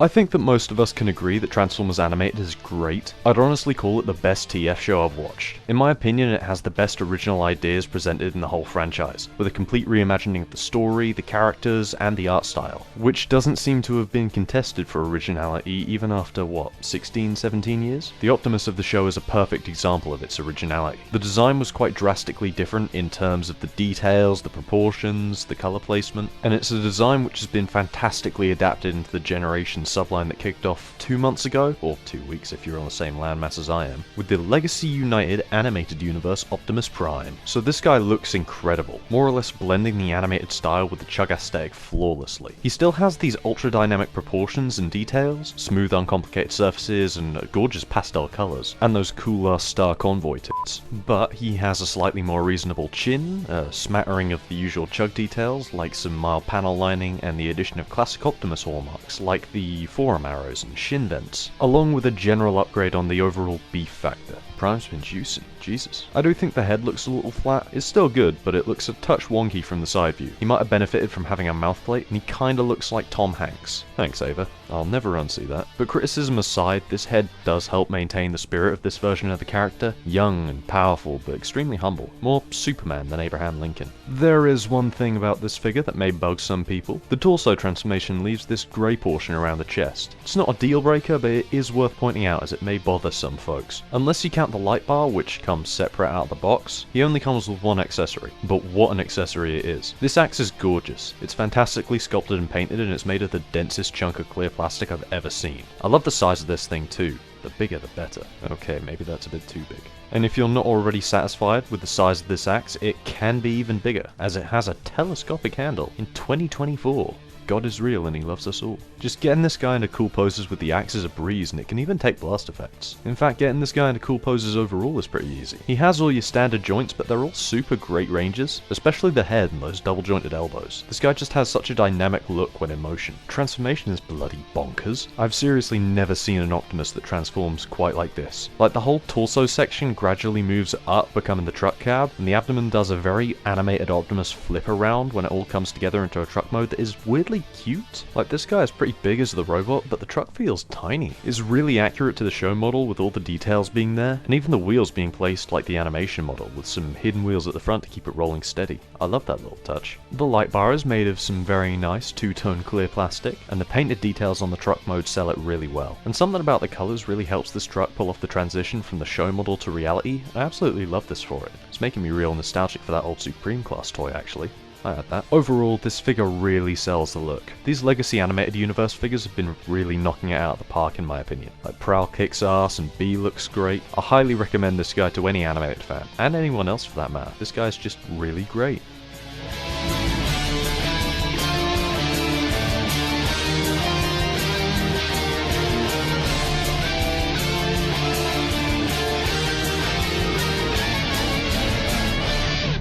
I think that most of us can agree that Transformers Animated is great. I'd honestly call it the best TF show I've watched. In my opinion, it has the best original ideas presented in the whole franchise, with a complete reimagining of the story, the characters, and the art style, which doesn't seem to have been contested for originality even after, what, 16, 17 years? The Optimus of the show is a perfect example of its originality. The design was quite drastically different in terms of the details, the proportions, the color placement, and it's a design which has been fantastically adapted into the Generation subline that kicked off 2 months ago, or 2 weeks if you're on the same landmass as I am, with the Legacy United animated universe Optimus Prime. So this guy looks incredible, more or less blending the animated style with the Chug aesthetic flawlessly. He still has these ultra dynamic proportions and details, smooth uncomplicated surfaces and gorgeous pastel colors, and those cool ass Star Convoy tits. But he has a slightly more reasonable chin, a smattering of the usual Chug details like some mild panel lining and the addition of classic Optimus hallmarks like the forearm arrows and shin vents, along with a general upgrade on the overall beef factor. Prime's been juicing, Jesus. I do think the head looks a little flat. It's still good, but it looks a touch wonky from the side view. He might have benefited from having a mouthplate, and he kinda looks like Tom Hanks. Thanks, Ava. I'll never unsee that. But criticism aside, this head does help maintain the spirit of this version of the character. Young and powerful, but extremely humble. More Superman than Abraham Lincoln. There is one thing about this figure that may bug some people. The torso transformation leaves this grey portion around the chest. It's not a deal breaker, but it is worth pointing out as it may bother some folks. Unless you count the light bar, which comes separate out of the box, he only comes with one accessory. But what an accessory it is. This axe is gorgeous. It's fantastically sculpted and painted, and it's made of the densest chunk of clear plastic I've ever seen. I love the size of this thing too. The bigger the better. Okay, maybe that's a bit too big. And if you're not already satisfied with the size of this axe, it can be even bigger, as it has a telescopic handle in 2024. God is real and he loves us all. Just getting this guy into cool poses with the axe is a breeze, and it can even take blast effects. In fact, getting this guy into cool poses overall is pretty easy. He has all your standard joints, but they're all super great ranges, especially the head and those double jointed elbows. This guy just has such a dynamic look when in motion. Transformation is bloody bonkers. I've seriously never seen an Optimus that transforms quite like this. Like, the whole torso section gradually moves up, becoming the truck cab, and the abdomen does a very animated Optimus flip around when it all comes together into a truck mode that is weirdly cute. Like, this guy is pretty big as the robot, but the truck feels tiny. It's really accurate to the show model with all the details being there, and even the wheels being placed like the animation model, with some hidden wheels at the front to keep it rolling steady. I love that little touch. The light bar is made of some very nice two-tone clear plastic, and the painted details on the truck mode sell it really well. And something about the colors really helps this truck pull off the transition from the show model to reality. I absolutely love this for it. It's making me real nostalgic for that old Supreme class toy, actually. I had that. Overall, this figure really sells the look. These Legacy Animated Universe figures have been really knocking it out of the park in my opinion. Like, Prowl kicks ass and B looks great. I highly recommend this guy to any animated fan, and anyone else for that matter. This guy's just really great.